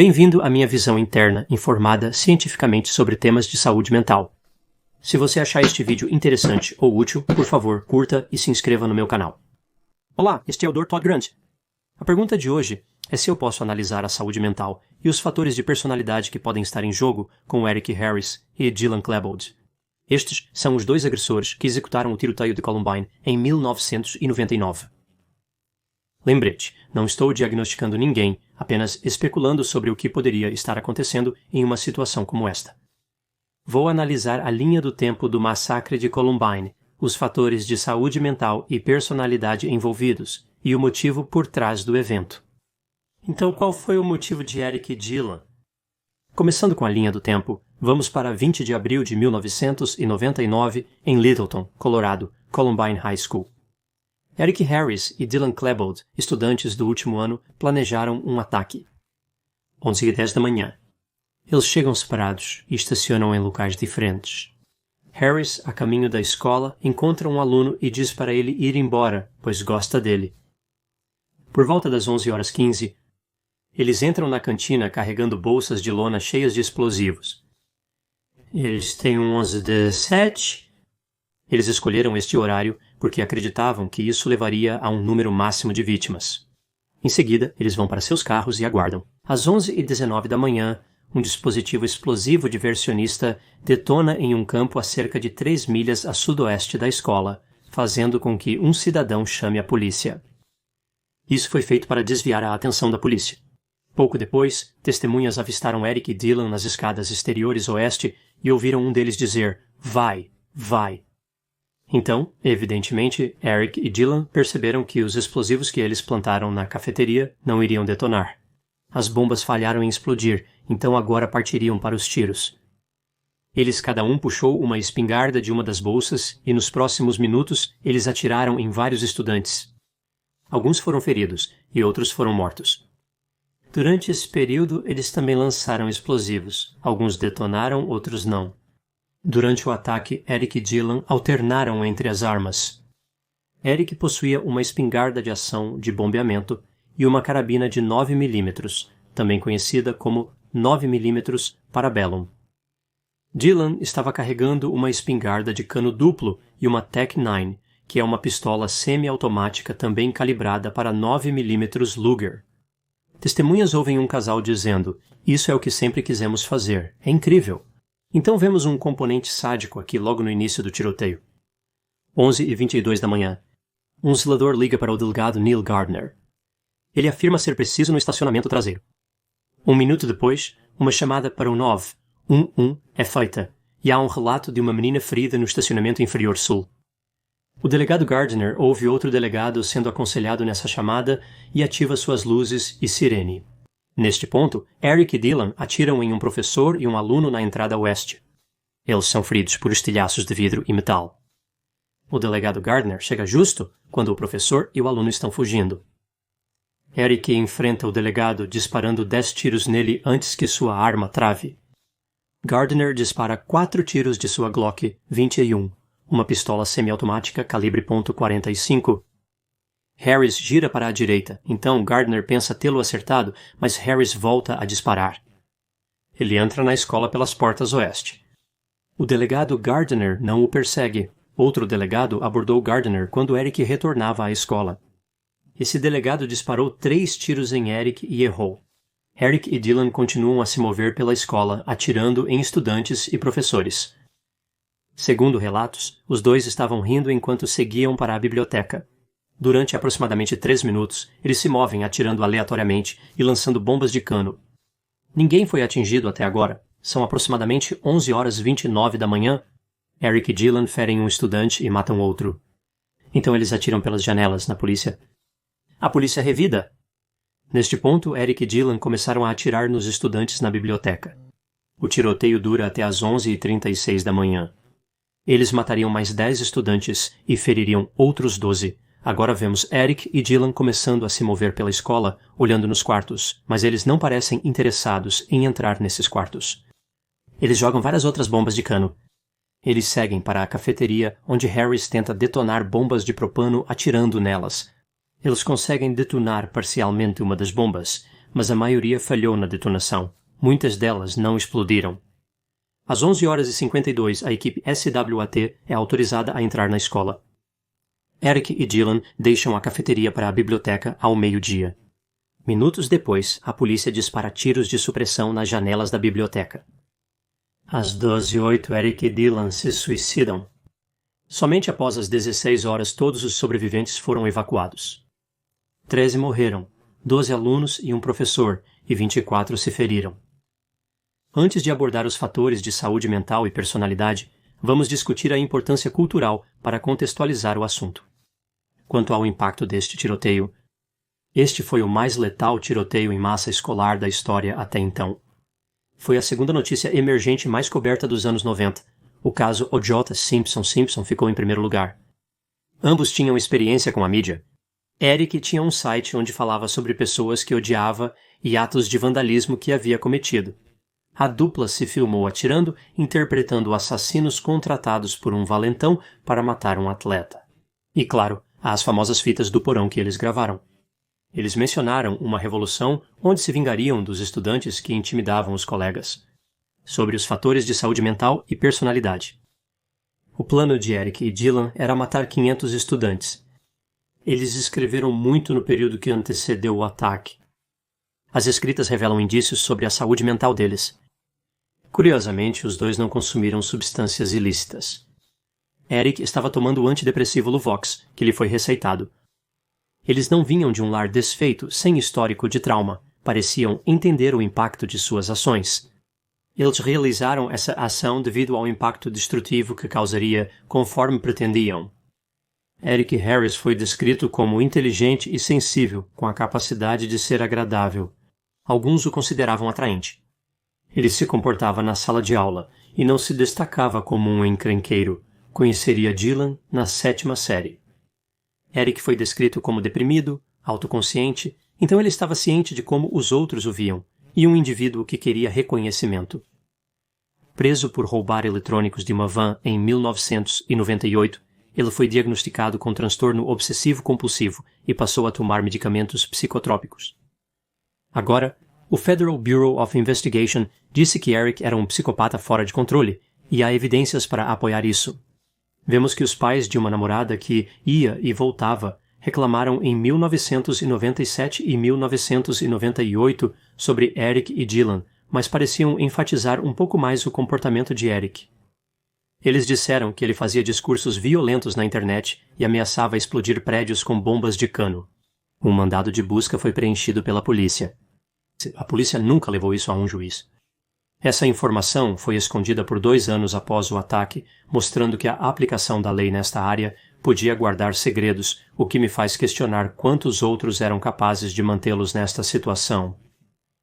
Bem-vindo à minha visão interna, informada cientificamente sobre temas de saúde mental. Se você achar este vídeo interessante ou útil, por favor, curta e se inscreva no meu canal. Olá, este é o Dr. Todd Grant. A pergunta de hoje é se eu posso analisar a saúde mental e os fatores de personalidade que podem estar em jogo com Eric Harris e Dylan Klebold. Estes são os dois agressores que executaram o tiroteio de Columbine em 1999. Lembrete, não estou diagnosticando ninguém, apenas especulando sobre o que poderia estar acontecendo em uma situação como esta. Vou analisar a linha do tempo do massacre de Columbine, os fatores de saúde mental e personalidade envolvidos e o motivo por trás do evento. Então, qual foi o motivo de Eric e Dylan? Começando com a linha do tempo, vamos para 20 de abril de 1999 em Littleton, Colorado, Columbine High School. Eric Harris e Dylan Klebold, estudantes do último ano, planejaram um ataque. 11h10 da manhã. Eles chegam separados e estacionam em locais diferentes. Harris, a caminho da escola, encontra um aluno e diz para ele ir embora, pois gosta dele. Por volta das 11h15, eles entram na cantina carregando bolsas de lona cheias de explosivos. Eles têm um 11h17. Eles escolheram este horário porque acreditavam que isso levaria a um número máximo de vítimas. Em seguida, eles vão para seus carros e aguardam. Às 11h19 da manhã, um dispositivo explosivo diversionista detona em um campo a cerca de 3 milhas a sudoeste da escola, fazendo com que um cidadão chame a polícia. Isso foi feito para desviar a atenção da polícia. Pouco depois, testemunhas avistaram Eric e Dylan nas escadas exteriores oeste e ouviram um deles dizer, "Vai, vai." Então, evidentemente, Eric e Dylan perceberam que os explosivos que eles plantaram na cafeteria não iriam detonar. As bombas falharam em explodir, então agora partiriam para os tiros. Eles cada um puxou uma espingarda de uma das bolsas e nos próximos minutos eles atiraram em vários estudantes. Alguns foram feridos e outros foram mortos. Durante esse período, eles também lançaram explosivos. Alguns detonaram, outros não. Durante o ataque, Eric e Dylan alternaram entre as armas. Eric possuía uma espingarda de ação de bombeamento e uma carabina de 9mm, também conhecida como 9mm Parabellum. Dylan estava carregando uma espingarda de cano duplo e uma TAC-9, que é uma pistola semi-automática também calibrada para 9mm Luger. Testemunhas ouvem um casal dizendo, "Isso é o que sempre quisemos fazer. É incrível." Então vemos um componente sádico aqui logo no início do tiroteio. 11h22 da manhã. Um zelador liga para o delegado Neil Gardner. Ele afirma ser preciso no estacionamento traseiro. Um minuto depois, uma chamada para o 911 é feita e há um relato de uma menina ferida no estacionamento inferior sul. O delegado Gardner ouve outro delegado sendo aconselhado nessa chamada e ativa suas luzes e sirene. Neste ponto, Eric e Dylan atiram em um professor e um aluno na entrada oeste. Eles são feridos por estilhaços de vidro e metal. O delegado Gardner chega justo quando o professor e o aluno estão fugindo. Eric enfrenta o delegado disparando 10 tiros nele antes que sua arma trave. Gardner dispara 4 tiros de sua Glock 21, uma pistola semiautomática calibre .45. Harris gira para a direita, então Gardner pensa tê-lo acertado, mas Harris volta a disparar. Ele entra na escola pelas portas oeste. O delegado Gardner não o persegue. Outro delegado abordou Gardner quando Eric retornava à escola. Esse delegado disparou 3 tiros em Eric e errou. Eric e Dylan continuam a se mover pela escola, atirando em estudantes e professores. Segundo relatos, os dois estavam rindo enquanto seguiam para a biblioteca. Durante aproximadamente 3 minutos, eles se movem atirando aleatoriamente e lançando bombas de cano. Ninguém foi atingido até agora. São aproximadamente 11h29 da manhã. Eric e Dylan ferem um estudante e matam outro. Então eles atiram pelas janelas na polícia. A polícia revida. Neste ponto, Eric e Dylan começaram a atirar nos estudantes na biblioteca. O tiroteio dura até às 11h36 da manhã. Eles matariam mais 10 estudantes e feririam outros 12. Agora vemos Eric e Dylan começando a se mover pela escola, olhando nos quartos, mas eles não parecem interessados em entrar nesses quartos. Eles jogam várias outras bombas de cano. Eles seguem para a cafeteria, onde Harris tenta detonar bombas de propano atirando nelas. Eles conseguem detonar parcialmente uma das bombas, mas a maioria falhou na detonação. Muitas delas não explodiram. Às 11h52, a equipe SWAT é autorizada a entrar na escola. Eric e Dylan deixam a cafeteria para a biblioteca ao meio-dia. Minutos depois, a polícia dispara tiros de supressão nas janelas da biblioteca. Às 12h08, Eric e Dylan se suicidam. Somente após as 16 horas todos os sobreviventes foram evacuados. 13 morreram, 12 alunos e um professor, e 24 se feriram. Antes de abordar os fatores de saúde mental e personalidade, vamos discutir a importância cultural para contextualizar o assunto. Quanto ao impacto deste tiroteio, este foi o mais letal tiroteio em massa escolar da história até então. Foi a segunda notícia emergente mais coberta dos anos 90. O caso O.J. Simpson ficou em primeiro lugar. Ambos tinham experiência com a mídia. Eric tinha um site onde falava sobre pessoas que odiava e atos de vandalismo que havia cometido. A dupla se filmou atirando, interpretando assassinos contratados por um valentão para matar um atleta. E, claro, as famosas fitas do porão que eles gravaram. Eles mencionaram uma revolução onde se vingariam dos estudantes que intimidavam os colegas. Sobre os fatores de saúde mental e personalidade. O plano de Eric e Dylan era matar 500 estudantes. Eles escreveram muito no período que antecedeu o ataque. As escritas revelam indícios sobre a saúde mental deles. Curiosamente, os dois não consumiram substâncias ilícitas. Eric estava tomando o antidepressivo Luvox, que lhe foi receitado. Eles não vinham de um lar desfeito, sem histórico de trauma. Pareciam entender o impacto de suas ações. Eles realizaram essa ação devido ao impacto destrutivo que causaria, conforme pretendiam. Eric Harris foi descrito como inteligente e sensível, com a capacidade de ser agradável. Alguns o consideravam atraente. Ele se comportava na sala de aula e não se destacava como um encrenqueiro. Conheceria Dylan na 7ª série. Eric foi descrito como deprimido, autoconsciente, então ele estava ciente de como os outros o viam, e um indivíduo que queria reconhecimento. Preso por roubar eletrônicos de uma van em 1998, ele foi diagnosticado com transtorno obsessivo-compulsivo e passou a tomar medicamentos psicotrópicos. Agora, o Federal Bureau of Investigation disse que Eric era um psicopata fora de controle, e há evidências para apoiar isso. Vemos que os pais de uma namorada que ia e voltava reclamaram em 1997 e 1998 sobre Eric e Dylan, mas pareciam enfatizar um pouco mais o comportamento de Eric. Eles disseram que ele fazia discursos violentos na internet e ameaçava explodir prédios com bombas de cano. Um mandado de busca foi preenchido pela polícia. A polícia nunca levou isso a um juiz. Essa informação foi escondida por 2 anos após o ataque, mostrando que a aplicação da lei nesta área podia guardar segredos, o que me faz questionar quantos outros eram capazes de mantê-los nesta situação.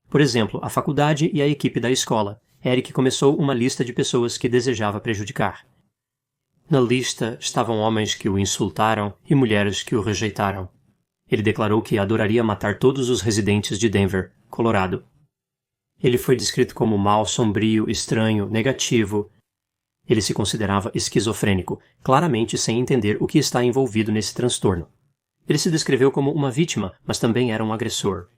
Por exemplo, a faculdade e a equipe da escola. Eric começou uma lista de pessoas que desejava prejudicar. Na lista estavam homens que o insultaram e mulheres que o rejeitaram. Ele declarou que adoraria matar todos os residentes de Denver, Colorado. Ele foi descrito como mau, sombrio, estranho, negativo. Ele se considerava esquizofrênico, claramente sem entender o que está envolvido nesse transtorno. Ele se descreveu como uma vítima, mas também era um agressor.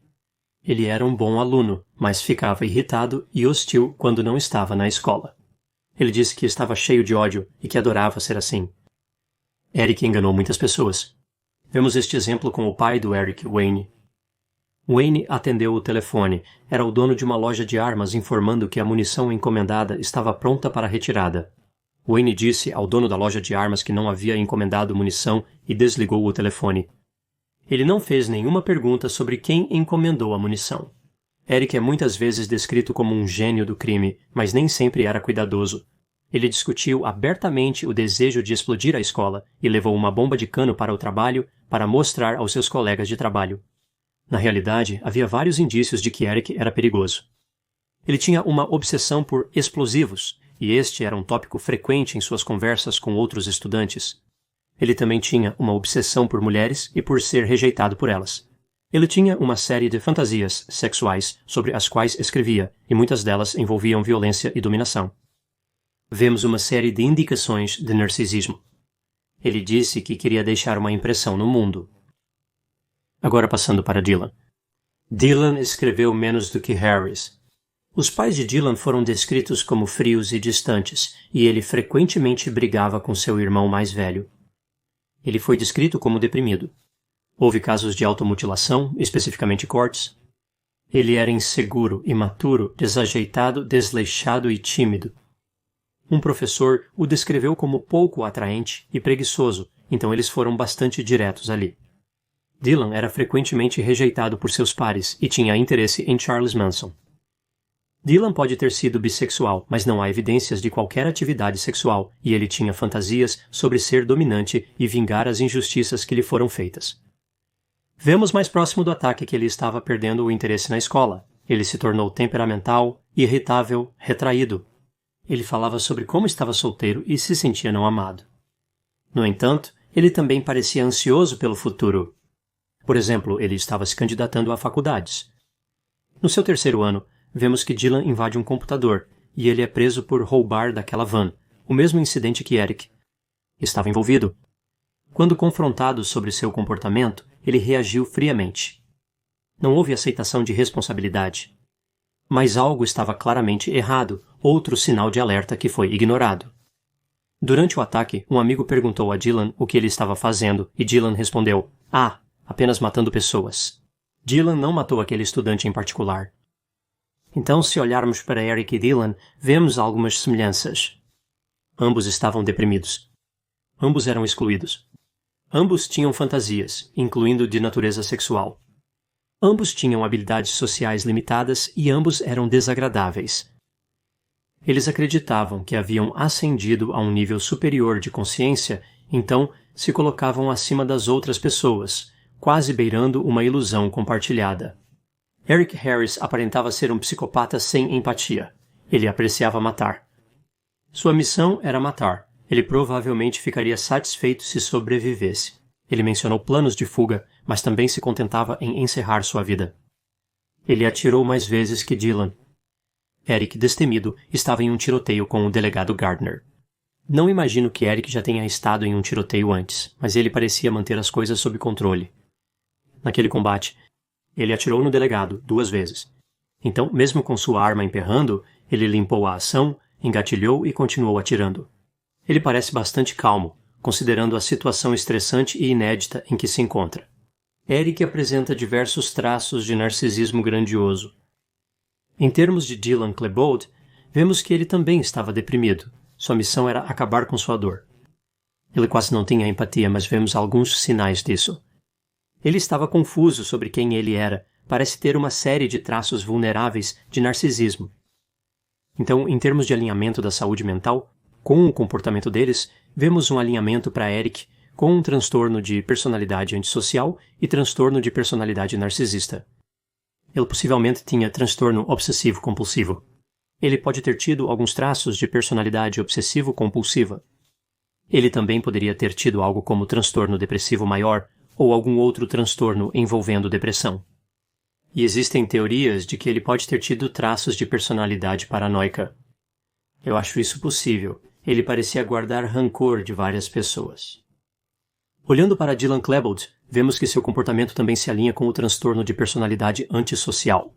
Ele era um bom aluno, mas ficava irritado e hostil quando não estava na escola. Ele disse que estava cheio de ódio e que adorava ser assim. Eric enganou muitas pessoas. Vemos este exemplo com o pai do Eric, Wayne. Wayne atendeu o telefone. Era o dono de uma loja de armas informando que a munição encomendada estava pronta para retirada. Wayne disse ao dono da loja de armas que não havia encomendado munição e desligou o telefone. Ele não fez nenhuma pergunta sobre quem encomendou a munição. Eric é muitas vezes descrito como um gênio do crime, mas nem sempre era cuidadoso. Ele discutiu abertamente o desejo de explodir a escola e levou uma bomba de cano para o trabalho para mostrar aos seus colegas de trabalho. Na realidade, havia vários indícios de que Eric era perigoso. Ele tinha uma obsessão por explosivos, e este era um tópico frequente em suas conversas com outros estudantes. Ele também tinha uma obsessão por mulheres e por ser rejeitado por elas. Ele tinha uma série de fantasias sexuais sobre as quais escrevia, e muitas delas envolviam violência e dominação. Vemos uma série de indicações de narcisismo. Ele disse que queria deixar uma impressão no mundo. Agora passando para Dylan. Dylan escreveu menos do que Harris. Os pais de Dylan foram descritos como frios e distantes, e ele frequentemente brigava com seu irmão mais velho. Ele foi descrito como deprimido. Houve casos de automutilação, especificamente cortes. Ele era inseguro, imaturo, desajeitado, desleixado e tímido. Um professor o descreveu como pouco atraente e preguiçoso, então eles foram bastante diretos ali. Dylan era frequentemente rejeitado por seus pares e tinha interesse em Charles Manson. Dylan pode ter sido bissexual, mas não há evidências de qualquer atividade sexual, e ele tinha fantasias sobre ser dominante e vingar as injustiças que lhe foram feitas. Vemos mais próximo do ataque que ele estava perdendo o interesse na escola. Ele se tornou temperamental, irritável, retraído. Ele falava sobre como estava solteiro e se sentia não amado. No entanto, ele também parecia ansioso pelo futuro. Por exemplo, ele estava se candidatando a faculdades. No seu terceiro ano, vemos que Dylan invade um computador e ele é preso por roubar daquela van, o mesmo incidente que Eric estava envolvido. Quando confrontado sobre seu comportamento, ele reagiu friamente. Não houve aceitação de responsabilidade. Mas algo estava claramente errado, outro sinal de alerta que foi ignorado. Durante o ataque, um amigo perguntou a Dylan o que ele estava fazendo e Dylan respondeu: apenas matando pessoas. Dylan não matou aquele estudante em particular. Então, se olharmos para Eric e Dylan, vemos algumas semelhanças. Ambos estavam deprimidos. Ambos eram excluídos. Ambos tinham fantasias, incluindo de natureza sexual. Ambos tinham habilidades sociais limitadas e ambos eram desagradáveis. Eles acreditavam que haviam ascendido a um nível superior de consciência, então se colocavam acima das outras pessoas, quase beirando uma ilusão compartilhada. Eric Harris aparentava ser um psicopata sem empatia. Ele apreciava matar. Sua missão era matar. Ele provavelmente ficaria satisfeito se sobrevivesse. Ele mencionou planos de fuga, mas também se contentava em encerrar sua vida. Ele atirou mais vezes que Dylan. Eric, destemido, estava em um tiroteio com o delegado Gardner. Não imagino que Eric já tenha estado em um tiroteio antes, mas ele parecia manter as coisas sob controle. Naquele combate, ele atirou no delegado 2 vezes. Então, mesmo com sua arma emperrando, ele limpou a ação, engatilhou e continuou atirando. Ele parece bastante calmo, considerando a situação estressante e inédita em que se encontra. Eric apresenta diversos traços de narcisismo grandioso. Em termos de Dylan Klebold, vemos que ele também estava deprimido. Sua missão era acabar com sua dor. Ele quase não tinha empatia, mas vemos alguns sinais disso. Ele estava confuso sobre quem ele era, parece ter uma série de traços vulneráveis de narcisismo. Então, em termos de alinhamento da saúde mental, com o comportamento deles, vemos um alinhamento para Eric com um transtorno de personalidade antissocial e transtorno de personalidade narcisista. Ele possivelmente tinha transtorno obsessivo-compulsivo. Ele pode ter tido alguns traços de personalidade obsessivo-compulsiva. Ele também poderia ter tido algo como transtorno depressivo maior ou algum outro transtorno envolvendo depressão. E existem teorias de que ele pode ter tido traços de personalidade paranoica. Eu acho isso possível. Ele parecia guardar rancor de várias pessoas. Olhando para Dylan Klebold, vemos que seu comportamento também se alinha com o transtorno de personalidade antissocial.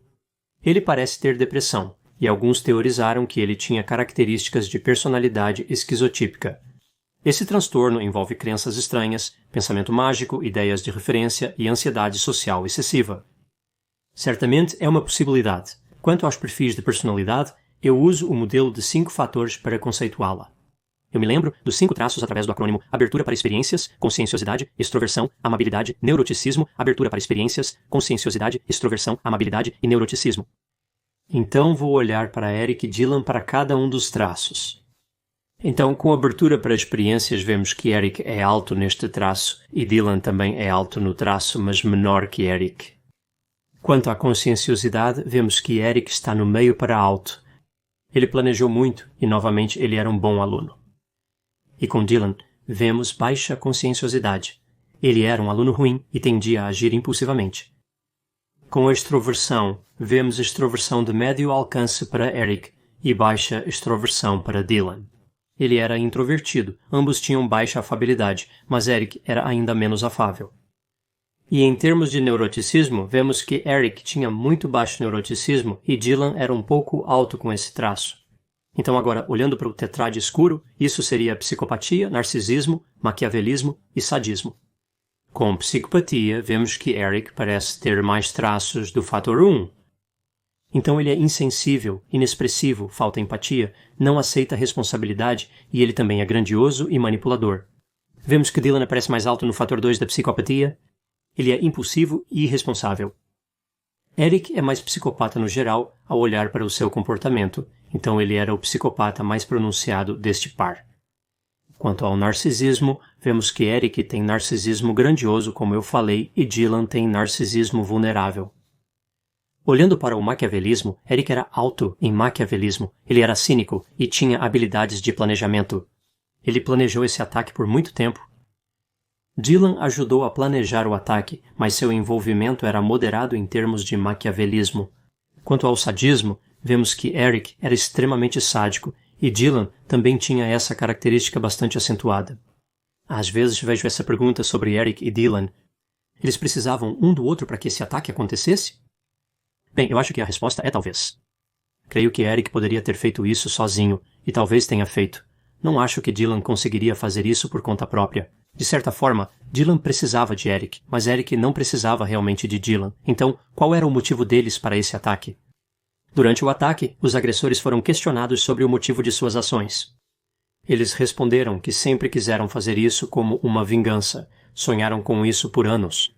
Ele parece ter depressão, e alguns teorizaram que ele tinha características de personalidade esquizotípica. Esse transtorno envolve crenças estranhas, pensamento mágico, ideias de referência e ansiedade social excessiva. Certamente é uma possibilidade. Quanto aos perfis de personalidade, eu uso o modelo de 5 fatores para conceituá-la. Eu me lembro dos 5 traços através do acrônimo abertura para experiências, conscienciosidade, extroversão, amabilidade, neuroticismo, abertura para experiências, conscienciosidade, extroversão, amabilidade e neuroticismo. Então vou olhar para Eric e Dylan para cada um dos traços. Então, com abertura para experiências, vemos que Eric é alto neste traço e Dylan também é alto no traço, mas menor que Eric. Quanto à conscienciosidade, vemos que Eric está no meio para alto. Ele planejou muito e, novamente, ele era um bom aluno. E com Dylan, vemos baixa conscienciosidade. Ele era um aluno ruim e tendia a agir impulsivamente. Com a extroversão, vemos extroversão de médio alcance para Eric e baixa extroversão para Dylan. Ele era introvertido, ambos tinham baixa afabilidade, mas Eric era ainda menos afável. E em termos de neuroticismo, vemos que Eric tinha muito baixo neuroticismo e Dylan era um pouco alto com esse traço. Então agora, olhando para o tetrade escuro, isso seria psicopatia, narcisismo, maquiavelismo e sadismo. Com psicopatia, vemos que Eric parece ter mais traços do fator 1. Então ele é insensível, inexpressivo, falta empatia, não aceita responsabilidade e ele também é grandioso e manipulador. Vemos que Dylan aparece mais alto no fator 2 da psicopatia. Ele é impulsivo e irresponsável. Eric é mais psicopata no geral ao olhar para o seu comportamento, então ele era o psicopata mais pronunciado deste par. Quanto ao narcisismo, vemos que Eric tem narcisismo grandioso, como eu falei, e Dylan tem narcisismo vulnerável. Olhando para o maquiavelismo, Eric era alto em maquiavelismo, ele era cínico e tinha habilidades de planejamento. Ele planejou esse ataque por muito tempo. Dylan ajudou a planejar o ataque, mas seu envolvimento era moderado em termos de maquiavelismo. Quanto ao sadismo, vemos que Eric era extremamente sádico e Dylan também tinha essa característica bastante acentuada. Às vezes vejo essa pergunta sobre Eric e Dylan. Eles precisavam um do outro para que esse ataque acontecesse? Bem, eu acho que a resposta é talvez. Creio que Eric poderia ter feito isso sozinho, e talvez tenha feito. Não acho que Dylan conseguiria fazer isso por conta própria. De certa forma, Dylan precisava de Eric, mas Eric não precisava realmente de Dylan. Então, qual era o motivo deles para esse ataque? Durante o ataque, os agressores foram questionados sobre o motivo de suas ações. Eles responderam que sempre quiseram fazer isso como uma vingança. Sonharam com isso por anos.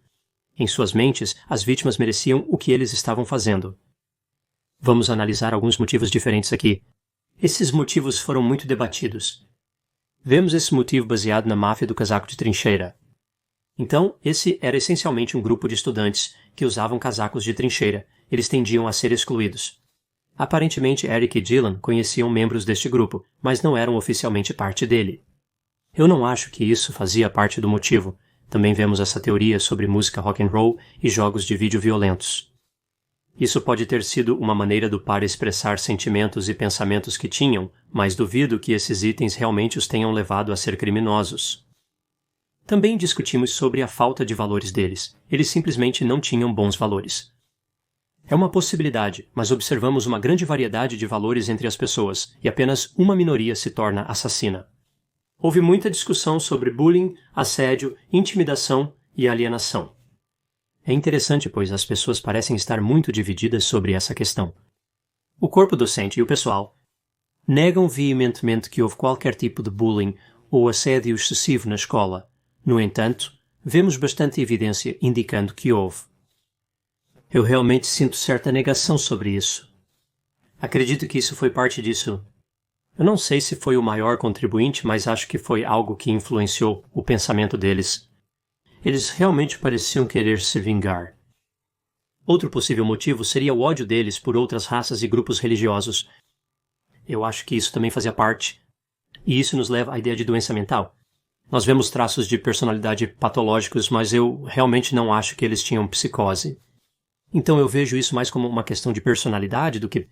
Em suas mentes, as vítimas mereciam o que eles estavam fazendo. Vamos analisar alguns motivos diferentes aqui. Esses motivos foram muito debatidos. Vemos esse motivo baseado na máfia do casaco de trincheira. Então, esse era essencialmente um grupo de estudantes que usavam casacos de trincheira. Eles tendiam a ser excluídos. Aparentemente, Eric e Dylan conheciam membros deste grupo, mas não eram oficialmente parte dele. Eu não acho que isso fazia parte do motivo. Também vemos essa teoria sobre música rock and roll e jogos de vídeo violentos. Isso pode ter sido uma maneira do par expressar sentimentos e pensamentos que tinham, mas duvido que esses itens realmente os tenham levado a ser criminosos. Também discutimos sobre a falta de valores deles. Eles simplesmente não tinham bons valores. É uma possibilidade, mas observamos uma grande variedade de valores entre as pessoas, e apenas uma minoria se torna assassina. Houve muita discussão sobre bullying, assédio, intimidação e alienação. É interessante, pois as pessoas parecem estar muito divididas sobre essa questão. O corpo docente e o pessoal negam veementemente que houve qualquer tipo de bullying ou assédio excessivo na escola. No entanto, vemos bastante evidência indicando que houve. Eu realmente sinto certa negação sobre isso. Acredito que isso foi parte disso. Eu não sei se foi o maior contribuinte, mas acho que foi algo que influenciou o pensamento deles. Eles realmente pareciam querer se vingar. Outro possível motivo seria o ódio deles por outras raças e grupos religiosos. Eu acho que isso também fazia parte. E isso nos leva à ideia de doença mental. Nós vemos traços de personalidade patológicos, mas eu realmente não acho que eles tinham psicose. Então eu vejo isso mais como uma questão de personalidade do que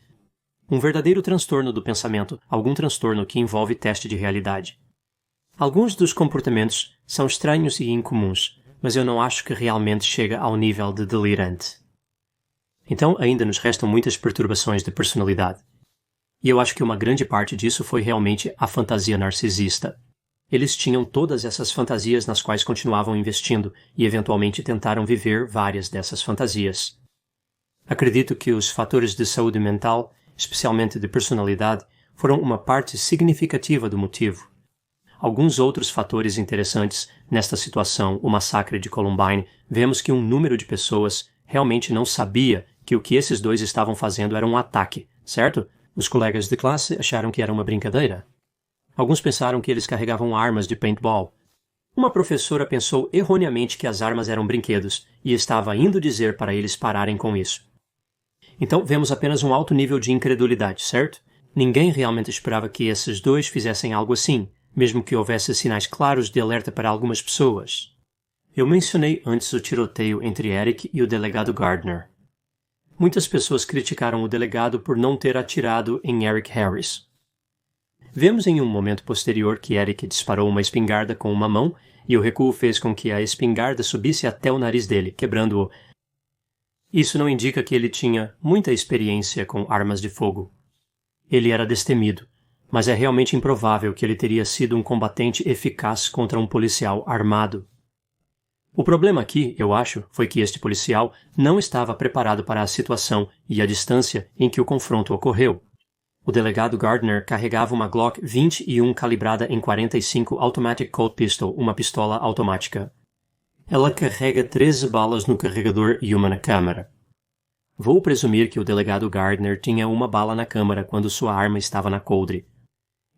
um verdadeiro transtorno do pensamento, algum transtorno que envolve teste de realidade. Alguns dos comportamentos são estranhos e incomuns, mas eu não acho que realmente chega ao nível de delirante. Então ainda nos restam muitas perturbações de personalidade. E eu acho que uma grande parte disso foi realmente a fantasia narcisista. Eles tinham todas essas fantasias nas quais continuavam investindo e eventualmente tentaram viver várias dessas fantasias. Acredito que os fatores de saúde mental, especialmente de personalidade, foram uma parte significativa do motivo. Alguns outros fatores interessantes nesta situação, o massacre de Columbine, vemos que um número de pessoas realmente não sabia que o que esses dois estavam fazendo era um ataque, certo? Os colegas de classe acharam que era uma brincadeira. Alguns pensaram que eles carregavam armas de paintball. Uma professora pensou erroneamente que as armas eram brinquedos e estava indo dizer para eles pararem com isso. Então vemos apenas um alto nível de incredulidade, certo? Ninguém realmente esperava que esses dois fizessem algo assim, mesmo que houvesse sinais claros de alerta para algumas pessoas. Eu mencionei antes o tiroteio entre Eric e o delegado Gardner. Muitas pessoas criticaram o delegado por não ter atirado em Eric Harris. Vemos em um momento posterior que Eric disparou uma espingarda com uma mão e o recuo fez com que a espingarda subisse até o nariz dele, quebrando-o. Isso não indica que ele tinha muita experiência com armas de fogo. Ele era destemido, mas é realmente improvável que ele teria sido um combatente eficaz contra um policial armado. O problema aqui, eu acho, foi que este policial não estava preparado para a situação e a distância em que o confronto ocorreu. O delegado Gardner carregava uma Glock 21 calibrada em .45 Automatic Colt Pistol, uma pistola automática. Ela carrega 13 balas no carregador e uma na câmara. Vou presumir que o delegado Gardner tinha uma bala na câmara quando sua arma estava na coldre,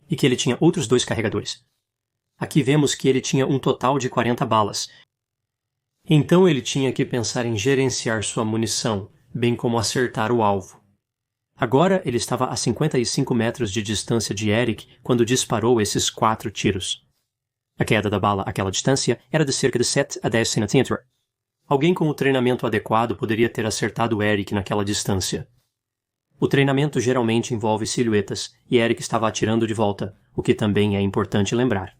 e que ele tinha outros 2 carregadores. Aqui vemos que ele tinha um total de 40 balas. Então ele tinha que pensar em gerenciar sua munição, bem como acertar o alvo. Agora ele estava a 55 metros de distância de Eric quando disparou esses 4 tiros. A queda da bala àquela distância era de cerca de 7 a 10 cm. Alguém com o treinamento adequado poderia ter acertado Eric naquela distância. O treinamento geralmente envolve silhuetas, e Eric estava atirando de volta, o que também é importante lembrar.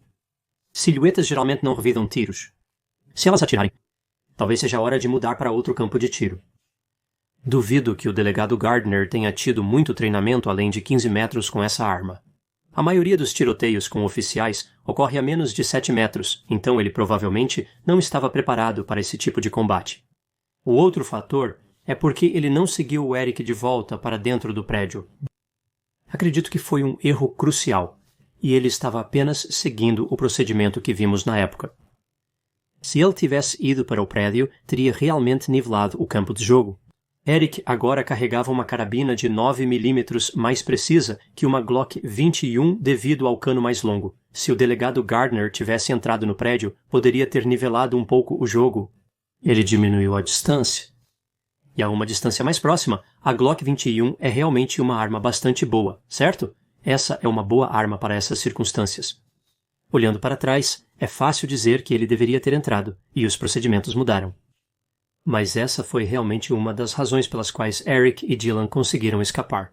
Silhuetas geralmente não revidam tiros. Se elas atirarem, talvez seja a hora de mudar para outro campo de tiro. Duvido que o delegado Gardner tenha tido muito treinamento além de 15 metros com essa arma. A maioria dos tiroteios com oficiais ocorre a menos de 7 metros, então ele provavelmente não estava preparado para esse tipo de combate. O outro fator é porque ele não seguiu o Eric de volta para dentro do prédio. Acredito que foi um erro crucial, e ele estava apenas seguindo o procedimento que vimos na época. Se ele tivesse ido para o prédio, teria realmente nivelado o campo de jogo. Eric agora carregava uma carabina de 9 mm mais precisa que uma Glock 21 devido ao cano mais longo. Se o delegado Gardner tivesse entrado no prédio, poderia ter nivelado um pouco o jogo. Ele diminuiu a distância. E a uma distância mais próxima, a Glock 21 é realmente uma arma bastante boa, certo? Essa é uma boa arma para essas circunstâncias. Olhando para trás, é fácil dizer que ele deveria ter entrado, e os procedimentos mudaram. Mas essa foi realmente uma das razões pelas quais Eric e Dylan conseguiram escapar.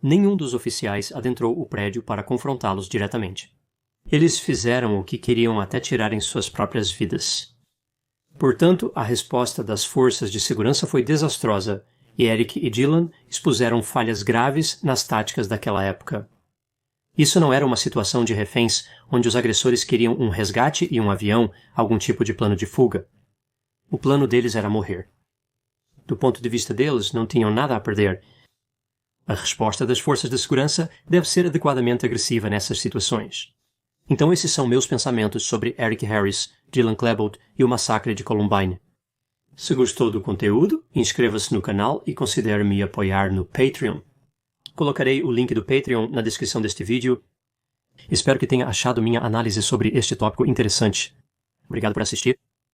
Nenhum dos oficiais adentrou o prédio para confrontá-los diretamente. Eles fizeram o que queriam até tirarem suas próprias vidas. Portanto, a resposta das forças de segurança foi desastrosa, e Eric e Dylan expuseram falhas graves nas táticas daquela época. Isso não era uma situação de reféns onde os agressores queriam um resgate e um avião, algum tipo de plano de fuga. O plano deles era morrer. Do ponto de vista deles, não tinham nada a perder. A resposta das forças de segurança deve ser adequadamente agressiva nessas situações. Então esses são meus pensamentos sobre Eric Harris, Dylan Klebold e o massacre de Columbine. Se gostou do conteúdo, inscreva-se no canal e considere me apoiar no Patreon. Colocarei o link do Patreon na descrição deste vídeo. Espero que tenha achado minha análise sobre este tópico interessante. Obrigado por assistir.